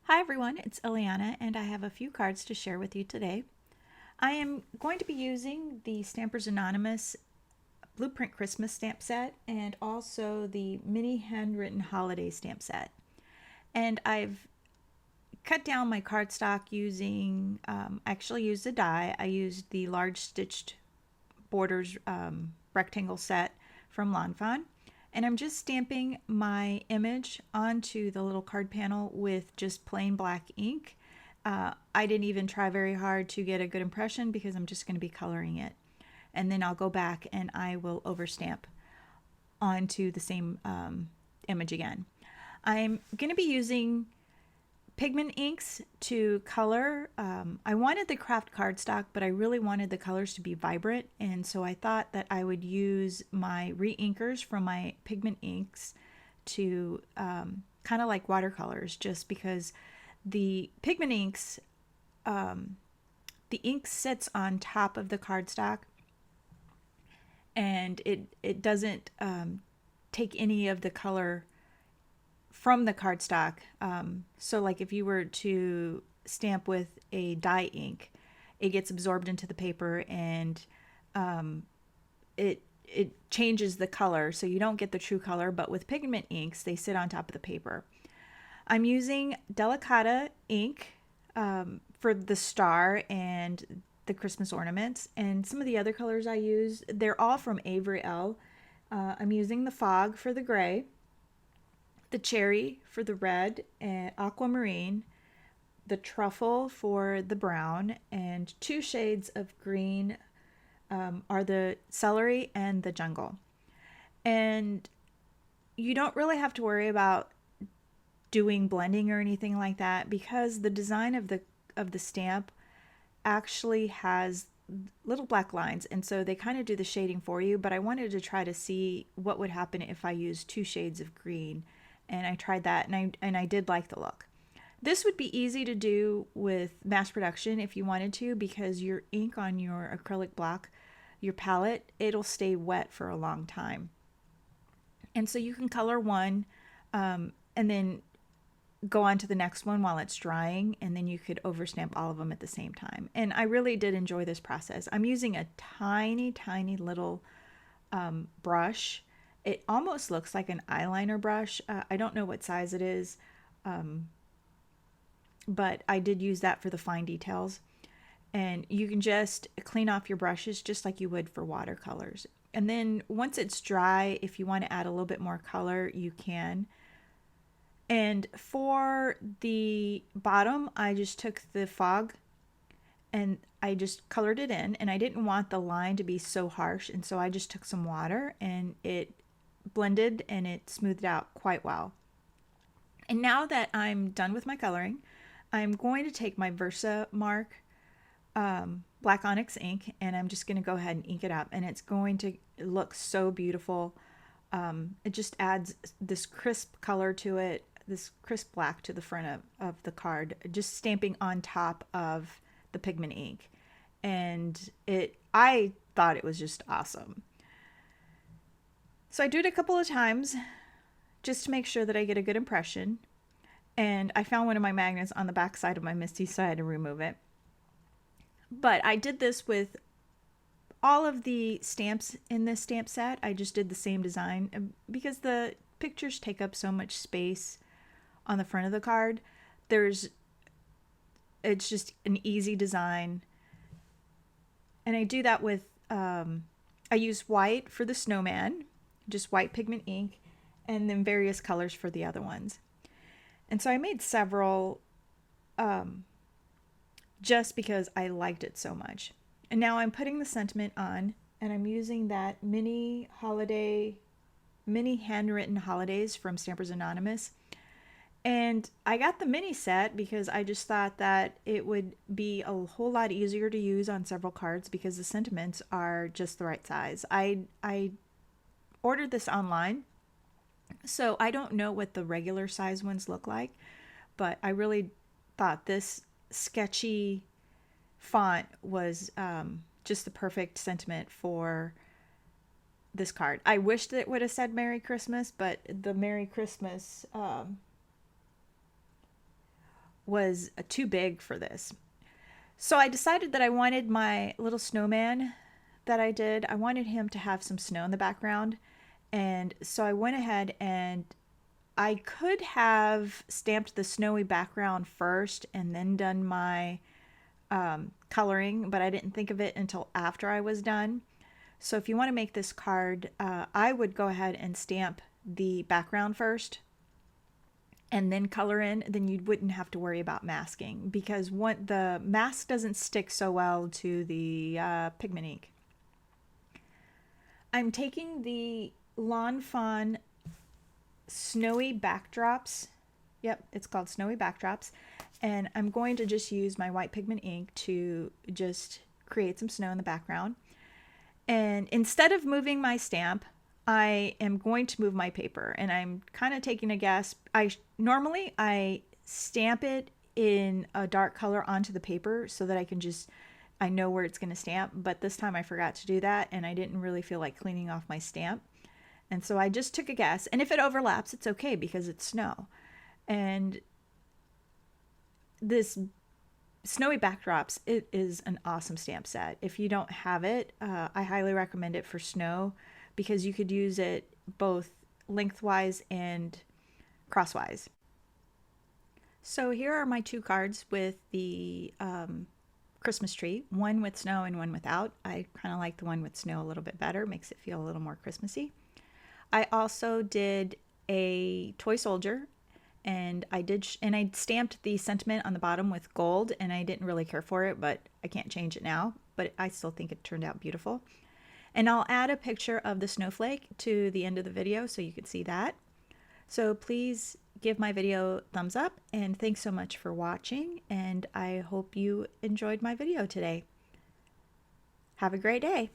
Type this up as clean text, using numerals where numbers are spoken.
Hi everyone, it's Ileana and I have a few cards to share with you today. I am going to be using the Stampers Anonymous Blueprint Christmas stamp set and also the mini handwritten holiday stamp set. And I've cut down my cardstock using, I actually used a die. I used the large stitched borders rectangle set from Lawn Fawn. And I'm just stamping my image onto the little card panel with just plain black ink. I didn't even try very hard to get a good impression because I'm just going to be coloring it. And then I'll go back and I will overstamp onto the same image again. I'm going to be using pigment inks to color. I wanted the craft cardstock, but I really wanted the colors to be vibrant, and so I thought that I would use my re-inkers from my pigment inks to kind of like watercolors, just because the pigment inks, the ink sits on top of the cardstock, and it doesn't take any of the color from the cardstock. So like if you were to stamp with a dye ink, it gets absorbed into the paper and it changes the color, so you don't get the true color. But with pigment inks, they sit on top of the paper. I'm using Delicata ink for the star and the Christmas ornaments, and some of the other colors I use, they're all from Avery L. I'm using the fog for the gray, the cherry for the red, and aquamarine, the truffle for the brown, and two shades of green are the celery and the jungle. And you don't really have to worry about doing blending or anything like that because the design of the stamp actually has little black lines, and so they kind of do the shading for you. But I wanted to try to see what would happen if I used two shades of green, and I tried that, and I did like the look. This would be easy to do with mass production if you wanted to, because your ink on your acrylic block, your palette, it'll stay wet for a long time. And so you can color one and then go on to the next one while it's drying, and then you could overstamp all of them at the same time. And I really did enjoy this process. I'm using a tiny little brush. It almost looks like an eyeliner brush. I don't know what size it is, but I did use that for the fine details. And you can just clean off your brushes just like you would for watercolors. And then once it's dry, if you want to add a little bit more color, you can. And for the bottom, I just took the fog and I just colored it in, and I didn't want the line to be so harsh, and so I just took some water and it blended and it smoothed out quite well. And now that I'm done with my coloring, I'm going to take my Versamark black onyx ink, and I'm just going to go ahead and ink it up, and it's going to look so beautiful. It just adds this crisp color to it, this crisp black to the front of the card, just stamping on top of the pigment ink. And I thought it was just awesome. So I do it a couple of times just to make sure that I get a good impression. And I found one of my magnets on the back side of my MISTI, so I had to remove it. But I did this with all of the stamps in this stamp set. I just did the same design because the pictures take up so much space on the front of the card. It's just an easy design. And I do that with, I use white for the snowman, just white pigment ink, and then various colors for the other ones. And so I made several just because I liked it so much. And now I'm putting the sentiment on, and I'm using that mini handwritten holidays from Stampers Anonymous. And I got the mini set because I just thought that it would be a whole lot easier to use on several cards because the sentiments are just the right size. I ordered this online, so I don't know what the regular size ones look like, but I really thought this sketchy font was just the perfect sentiment for this card. I wished it would have said Merry Christmas, but the Merry Christmas was too big for this. So I decided that I wanted my little snowman that I did, I wanted him to have some snow in the background. And so I went ahead and I could have stamped the snowy background first and then done my coloring, but I didn't think of it until after I was done. So if you want to make this card, I would go ahead and stamp the background first and then color in. Then you wouldn't have to worry about masking, because the mask doesn't stick so well to the pigment ink. I'm taking the Lawn Fawn Snowy Backdrops. Yep, it's called Snowy Backdrops. And I'm going to just use my white pigment ink to just create some snow in the background. And instead of moving my stamp, I am going to move my paper. And I'm kind of taking a guess. Normally I stamp it in a dark color onto the paper so that I know where it's going to stamp. But this time I forgot to do that, and I didn't really feel like cleaning off my stamp. And so I just took a guess. And if it overlaps, it's okay because it's snow. And this Snowy Backdrops, it is an awesome stamp set. If you don't have it, I highly recommend it for snow, because you could use it both lengthwise and crosswise. So here are my two cards with the Christmas tree, one with snow and one without. I kind of like the one with snow a little bit better, makes it feel a little more Christmassy. I also did a toy soldier, and I stamped the sentiment on the bottom with gold, and I didn't really care for it, but I can't change it now, but I still think it turned out beautiful. And I'll add a picture of the snowflake to the end of the video so you can see that. So please give my video a thumbs up, and thanks so much for watching, and I hope you enjoyed my video today. Have a great day.